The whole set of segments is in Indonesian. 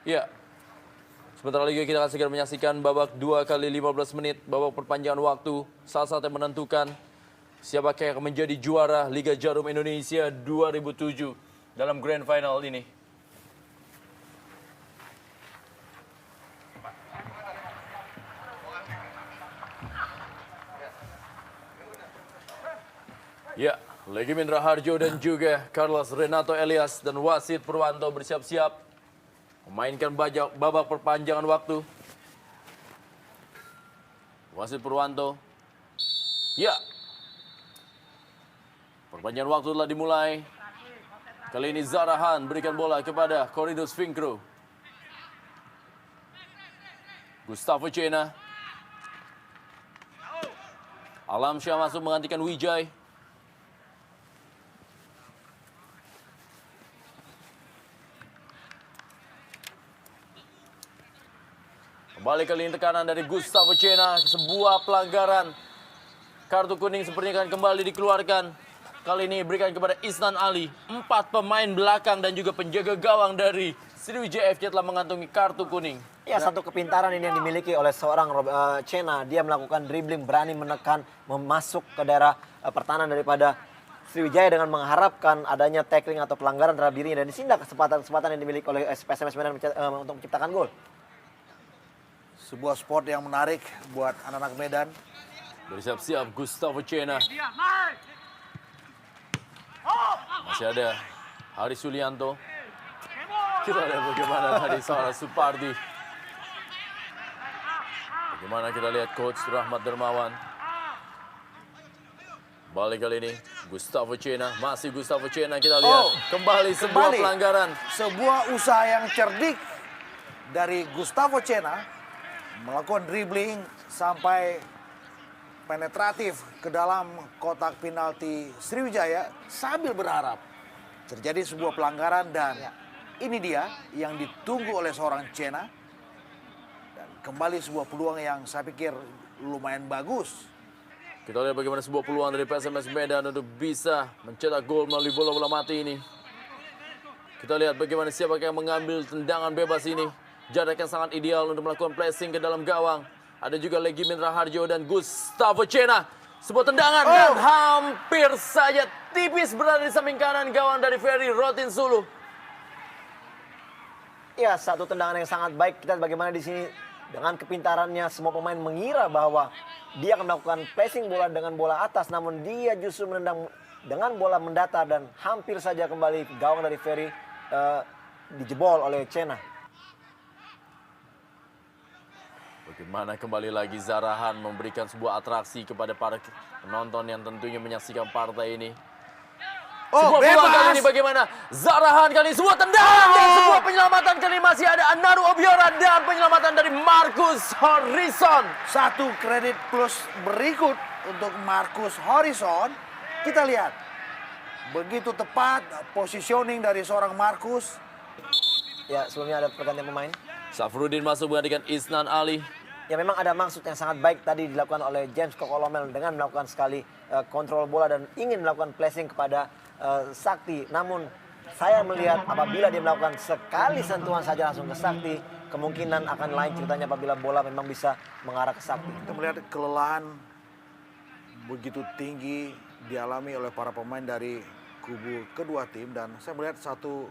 Ya, sebentar lagi kita akan segera menyaksikan babak 2 kali 15 menit, babak perpanjangan waktu, saat-saat yang menentukan siapakah yang akan menjadi juara Liga Jarum Indonesia 2007 dalam Grand Final ini. Ya, Legimin Raharjo dan juga Carlos Renato Elias dan wasit Purwanto bersiap-siap memainkan babak perpanjangan waktu. Wasit Purwanto. Ya. Perpanjangan waktu telah dimulai. Kali ini Zarahan berikan bola kepada Koridus Finkro. Gustavo Cena. Alamsyah masuk menggantikan Wijay. Kembali kali ini tekanan dari Gustavo Cena, sebuah pelanggaran. Kartu kuning sepertinya akan kembali dikeluarkan. Kali ini berikan kepada Isnan Ali. 4 pemain belakang dan juga penjaga gawang dari Sriwijaya FC telah mengantongi kartu kuning. Ya, satu kepintaran ini yang dimiliki oleh seorang Cena. Dia melakukan dribbling, berani menekan, memasuk ke daerah pertahanan daripada Sriwijaya dengan mengharapkan adanya tackling atau pelanggaran terhadap dirinya. Dan di sini kesempatan-kesempatan yang dimiliki oleh PSMS Medan untuk menciptakan gol. Sebuah sport yang menarik buat anak-anak Medan. Bersiap-siap Gustavo Cena. Masih ada Haris Sulianto. Kita lihat bagaimana tadi Sarah Supardi. Bagaimana kita lihat Coach Rahmat Dermawan. Balik kali ini Gustavo Cena. Masih Gustavo Cena, kita lihat kembali sebuah pelanggaran. Sebuah usaha yang cerdik dari Gustavo Cena. Melakukan dribbling sampai penetratif ke dalam kotak penalti Sriwijaya sambil berharap terjadi sebuah pelanggaran, dan ini dia yang ditunggu oleh seorang Cena. Dan kembali sebuah peluang yang saya pikir lumayan bagus. Kita lihat bagaimana sebuah peluang dari PSMS Medan untuk bisa mencetak gol melalui bola-bola mati ini. Kita lihat bagaimana siapa yang mengambil tendangan bebas ini. Jarak yang sangat ideal untuk melakukan pressing ke dalam gawang. Ada juga Legimin Raharjo dan Gustavo Cena. Sebuah tendangan dan hampir saja tipis berada di samping kanan gawang dari Ferry Rotin Sulu. Ya, satu tendangan yang sangat baik. Kita lihat bagaimana di sini dengan kepintarannya semua pemain mengira bahwa dia akan melakukan pressing bola dengan bola atas, namun dia justru menendang dengan bola mendatar dan hampir saja kembali gawang dari Ferry dijebol oleh Cena. Bagaimana kembali lagi Zarahan memberikan sebuah atraksi kepada para penonton yang tentunya menyaksikan partai ini. Sebuah peluang kali ini bagaimana Zarahan kali ini sebuah tendangan dan sebuah penyelamatan kali ini masih ada Anaru Obiora dan penyelamatan dari Marcus Horizon. Satu kredit plus berikut untuk Marcus Horizon. Kita lihat begitu tepat positioning dari seorang Marcus. Ya, sebelumnya ada pergantian pemain. Safrudin masuk menggantikan Isnan Ali. Ya, memang ada maksud yang sangat baik tadi dilakukan oleh James Kokolomel dengan melakukan sekali kontrol bola dan ingin melakukan placing kepada Sakti. Namun saya melihat apabila dia melakukan sekali sentuhan saja langsung ke Sakti, kemungkinan akan lain ceritanya apabila bola memang bisa mengarah ke Sakti. Kita melihat kelelahan begitu tinggi dialami oleh para pemain dari kubu kedua tim, dan saya melihat satu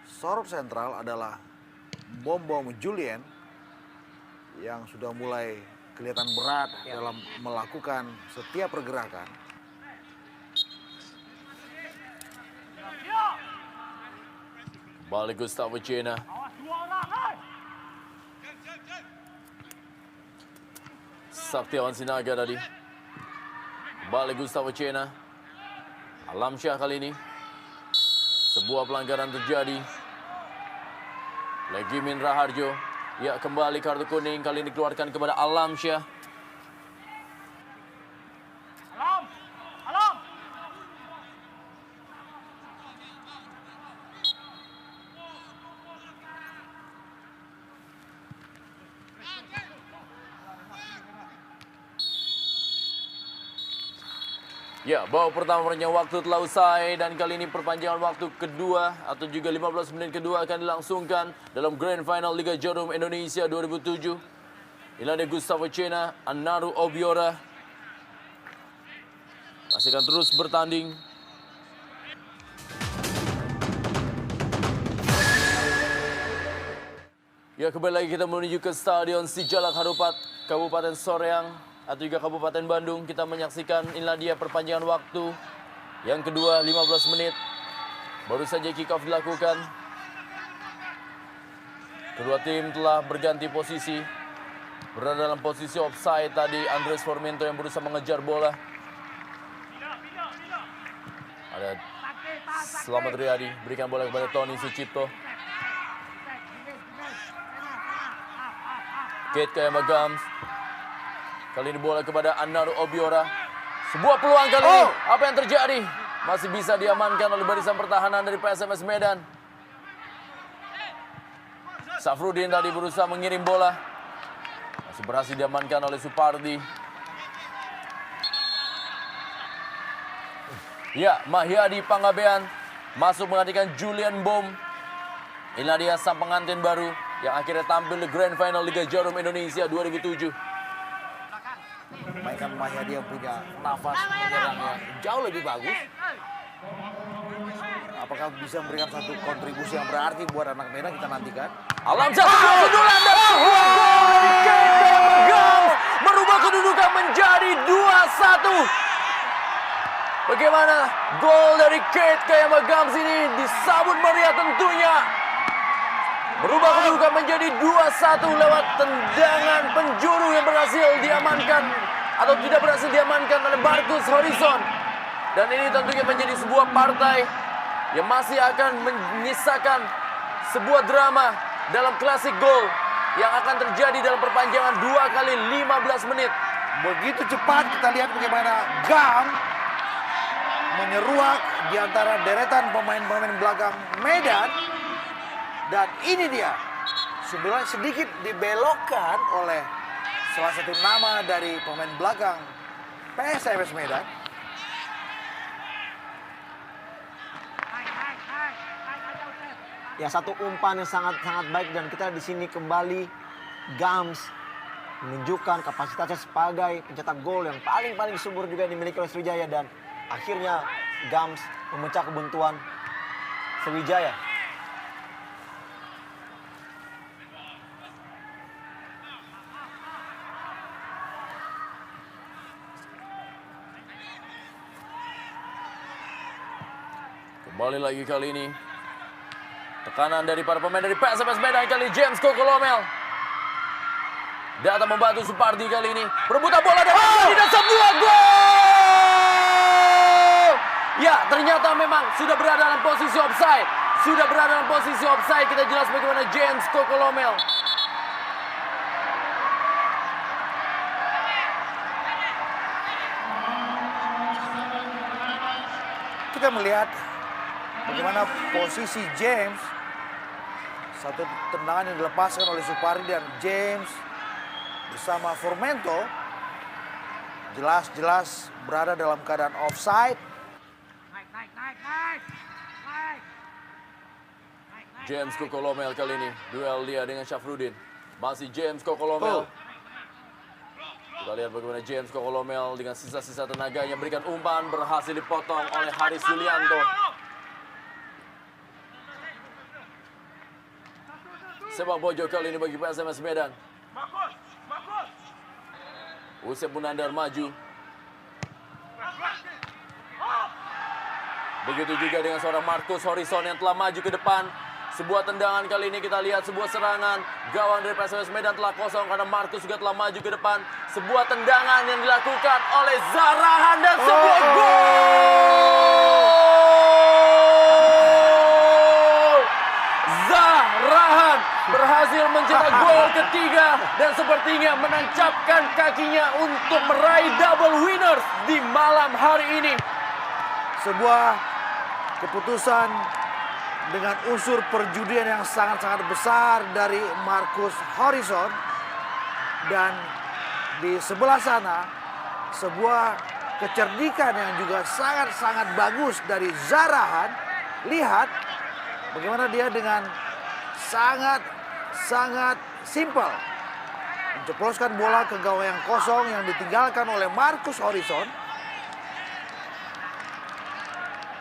sorot sentral adalah Bom Julien yang sudah mulai kelihatan berat dalam melakukan setiap pergerakan. Balik Gustavo Cena. Saktiawan Sinaga tadi. Balik Gustavo Cena. Alamsyah kali ini. Sebuah pelanggaran terjadi. Legimin Raharjo. Ya, kembali kartu kuning kali ini dikeluarkan kepada Alamsyah. Ya, babak pertama perpanjangan waktu telah usai dan kali ini perpanjangan waktu kedua atau juga 15 menit kedua akan dilangsungkan dalam Grand Final Liga Jarum Indonesia 2007. Inilah dia Gustavo Cena, Anaru Obiora masih akan terus bertanding. Ya, kembali lagi kita menuju ke Stadion Sijalak Harupat, Kabupaten Soreang atau juga Kabupaten Bandung. Kita menyaksikan inilah dia perpanjangan waktu yang kedua 15 menit. Baru saja kick off dilakukan. Kedua tim telah berganti posisi. Berada dalam posisi offside tadi Andres Formento yang berusaha mengejar bola. Ada Selamat Riyadi berikan bola kepada Tony Sucipto. Kate Kayama-Gams. Kali ini bola kepada Anaru Obiora. Sebuah peluang kali ini. Apa yang terjadi? Masih bisa diamankan oleh barisan pertahanan dari PSMS Medan. Safrudin tadi berusaha mengirim bola. Masih berhasil diamankan oleh Supardi. Ya, Mahyadi Panggabean masuk menggantikan Julian Bom. Inilah dia sang pengantin baru yang akhirnya tampil di Grand Final Liga Jarum Indonesia 2007. Mainkan Mahyadi yang punya nafas menyerang yang jauh lebih bagus. Apakah bisa memberikan satu kontribusi yang berarti buat anak Medan, kita nantikan. Alamsyah sebuah sundulan dan sebuah gol dari Kate Kayama-Gams merubah kedudukan menjadi 2-1. Bagaimana gol dari Kate Kayama-Gams ini disambut meriah tentunya. Berubah kedudukan menjadi 2-1 lewat tendangan penjuru yang berhasil diamankan atau tidak berhasil diamankan oleh Marcus Horizon. Dan ini tentunya menjadi sebuah partai yang masih akan menyisakan sebuah drama dalam klasik gol yang akan terjadi dalam perpanjangan 2 kali 15 menit. Begitu cepat kita lihat bagaimana Gam menyeruak di antara deretan pemain-pemain belakang Medan. Dan ini dia, sebenarnya sedikit dibelokkan oleh salah satu nama dari pemain belakang PSMS Medan. Ya, satu umpan yang sangat baik dan kita di sini kembali Gams menunjukkan kapasitasnya sebagai pencetak gol yang paling subur juga yang dimiliki oleh Sriwijaya, dan akhirnya Gams memecah kebuntuan Sriwijaya. Kembali lagi kali ini. Tekanan dari para pemain dari PSMS Medan kali James Kokolomel. Datang membantu Supardi kali ini. Perebutan bola dan tidak sebuah gol. Ya, ternyata memang sudah berada dalam posisi offside. Kita jelas bagaimana James Kokolomel. Kita melihat bagaimana posisi James. Satu tendangan yang dilepaskan oleh Supardi dan James bersama Formento jelas-jelas berada dalam keadaan offside. James Kokolomel kali ini. Duel dia dengan Syafrudin. Masih James Kokolomel. Kita lihat bagaimana James Kokolomel dengan sisa-sisa tenaganya berikan umpan, berhasil dipotong oleh Haris Yulianto. Sepak pojok kali ini bagi PSMS Medan. Usep Munandar maju. Begitu juga dengan seorang Marcus Horizon yang telah maju ke depan. Sebuah tendangan kali ini kita lihat sebuah serangan. Gawang dari PSMS Medan telah kosong karena Marcus juga telah maju ke depan. Sebuah tendangan yang dilakukan oleh Zarahan dan sebuah gol. Zarahan berhasil mencetak gol ketiga dan sepertinya menancapkan kakinya untuk meraih double winners di malam hari ini. Sebuah keputusan dengan unsur perjudian yang sangat-sangat besar dari Marcus Horizon. Dan di sebelah sana sebuah kecerdikan yang juga sangat-sangat bagus dari Zarahan. Lihat bagaimana dia dengan sangat simpel menceploskan bola ke gawang yang kosong yang ditinggalkan oleh Marcus Horizon.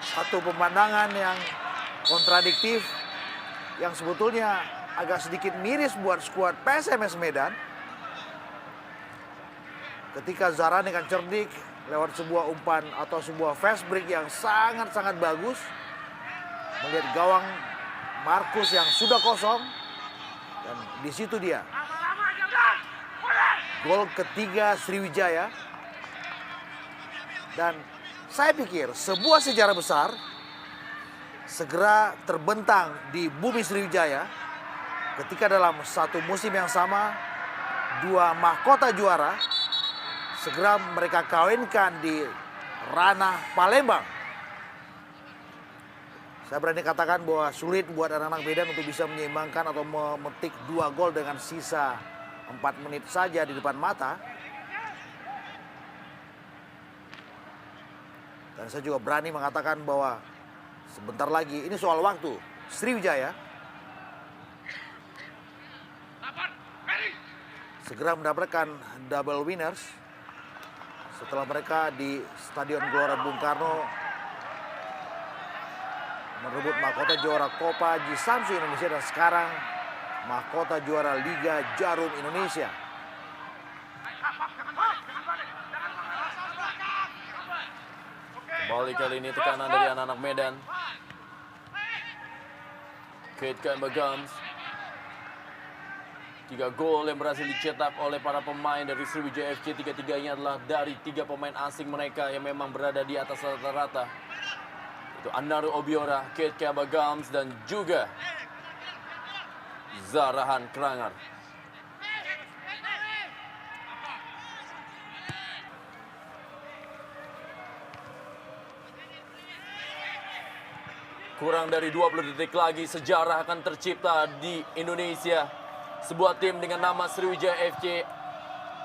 Satu pemandangan yang kontradiktif yang sebetulnya agak sedikit miris buat skuad PSMS Medan. Ketika Zarahan dengan cerdik lewat sebuah umpan atau sebuah fast break yang sangat-sangat bagus, melihat gawang Marcus yang sudah kosong, dan di situ dia gol ketiga Sriwijaya. Dan saya pikir sebuah sejarah besar segera terbentang di bumi Sriwijaya ketika dalam satu musim yang sama dua mahkota juara segera mereka kawinkan di ranah Palembang. Saya berani katakan bahwa sulit buat anak-anak Medan untuk bisa menyeimbangkan atau memetik 2 gol dengan sisa 4 menit saja di depan mata. Dan saya juga berani mengatakan bahwa sebentar lagi, ini soal waktu, Sriwijaya segera mendapatkan double winners setelah mereka di Stadion Gelora Bung Karno merebut mahkota juara Copa Haji Samsu Indonesia dan sekarang mahkota juara Liga Jarum Indonesia. Kembali kali ini tekanan dari anak-anak Medan. Kate Kemba Gums. 3 gol yang berhasil dicetak oleh para pemain dari Sriwijaya FC. 3-3-nya adalah dari 3 pemain asing mereka yang memang berada di atas rata-rata. Itu Anaru Obiora, Kate Kemba Gums, dan juga Zarahan Krangar. Kurang dari 20 detik lagi sejarah akan tercipta di Indonesia. Sebuah tim dengan nama Sriwijaya FC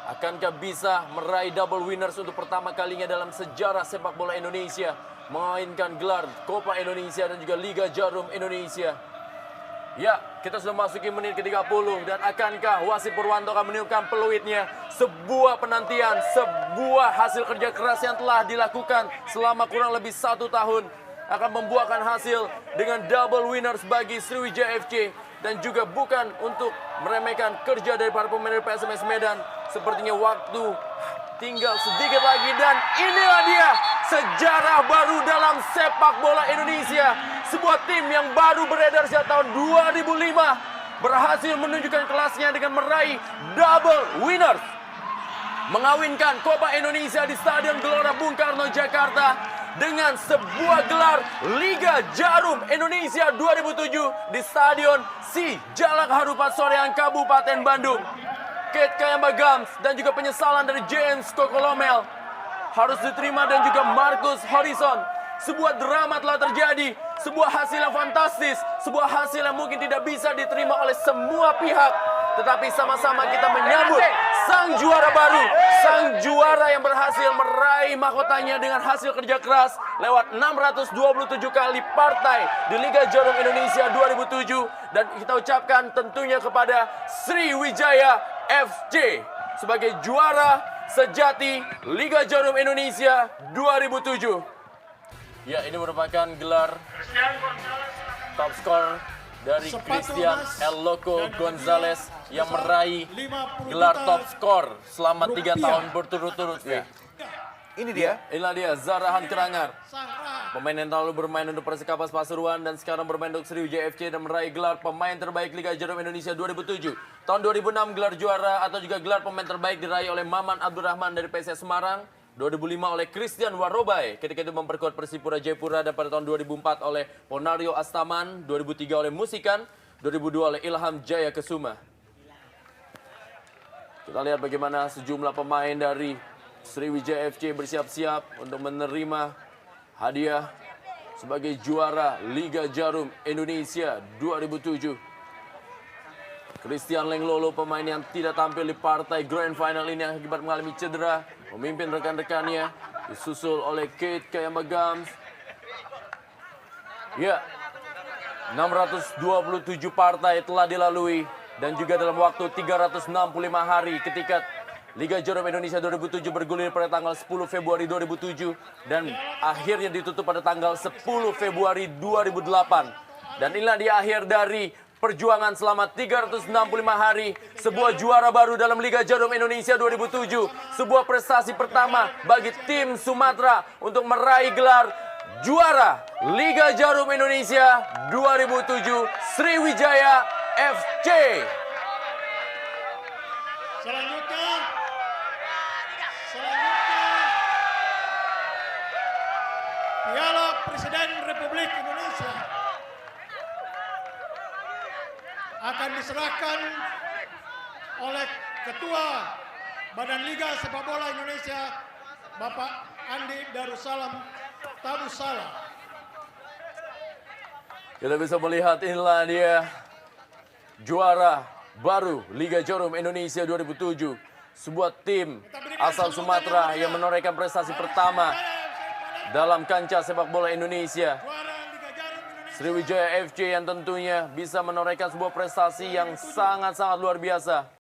akankah bisa meraih double winners untuk pertama kalinya dalam sejarah sepak bola Indonesia, mengainkan gelar Copa Indonesia dan juga Liga Jarum Indonesia. Ya, kita sudah masuki menit ke-30 dan akankah Wasit Purwanto akan meniupkan peluitnya? Sebuah penantian, sebuah hasil kerja keras yang telah dilakukan selama kurang lebih 1 tahun akan membuahkan hasil dengan double winners bagi Sriwijaya FC. Dan juga bukan untuk meremehkan kerja dari para pemain dari PSMS Medan. Sepertinya waktu tinggal sedikit lagi dan inilah dia sejarah baru dalam sepak bola Indonesia. Sebuah tim yang baru beredar sejak tahun 2005 berhasil menunjukkan kelasnya dengan meraih double winners. Mengawinkan Copa Indonesia di Stadion Gelora Bung Karno, Jakarta dengan sebuah gelar Liga Jarum Indonesia 2007 di Stadion Sijalak Harupat Soreang, Kabupaten Bandung. Kate Kemba Gums dan juga penyesalan dari James Kokolomel harus diterima dan juga Marcus Horizon. Sebuah drama telah terjadi, sebuah hasil yang fantastis, sebuah hasil yang mungkin tidak bisa diterima oleh semua pihak. Tetapi sama-sama kita menyambut sang juara baru, sang juara yang berhasil meraih mahkotanya dengan hasil kerja keras lewat 627 kali partai di Liga Jarum Indonesia 2007. Dan kita ucapkan tentunya kepada Sriwijaya FC sebagai juara sejati Liga Jarum Indonesia 2007. Ya, ini merupakan gelar top skor dari Christian El Loco Gonzalez yang meraih gelar top skor selama 3 tahun berturut-turut. Ya. Ini dia. Inilah dia Zarahan Krangar. Pemain yang lalu bermain untuk Persikapas Pasuruan dan sekarang bermain untuk Sriwijaya FC dan meraih gelar pemain terbaik Liga Jarum Indonesia 2007. Tahun 2006 gelar juara atau juga gelar pemain terbaik diraih oleh Maman Abdurrahman dari PSS Semarang. 2005 oleh Christian Warobai ketika itu memperkuat Persipura Jayapura, dan pada tahun 2004 oleh Ponario Astaman, 2003 oleh Musikan, 2002 oleh Ilham Jaya Kesuma. Kita lihat bagaimana sejumlah pemain dari Sriwijaya FC bersiap-siap untuk menerima hadiah sebagai juara Liga Jarum Indonesia 2007. Christian Lenglolo, pemain yang tidak tampil di partai Grand Final ini akibat mengalami cedera, memimpin rekan-rekannya Disusul oleh Kate Kayamagams. Ya, 627 partai telah dilalui dan juga dalam waktu 365 hari ketika Liga Jarum Indonesia 2007 bergulir pada tanggal 10 Februari 2007 dan akhirnya ditutup pada tanggal 10 Februari 2008. Dan inilah di akhir dari perjuangan selama 365 hari, sebuah juara baru dalam Liga Jarum Indonesia 2007, sebuah prestasi pertama bagi tim Sumatera untuk meraih gelar juara Liga Jarum Indonesia 2007 Sriwijaya FC. Selanjutnya Piala Presiden Republik Indonesia akan diserahkan oleh Ketua Badan Liga Sepak Bola Indonesia, Bapak Andi Darussalam Tabussalam. Kita bisa melihat inilah dia juara baru Liga Jarum Indonesia 2007. Sebuah tim asal Sumatera yang menorehkan prestasi pertama dalam kancah sepak bola Indonesia. Sriwijaya FC yang tentunya bisa menorehkan sebuah prestasi yang sangat-sangat luar biasa.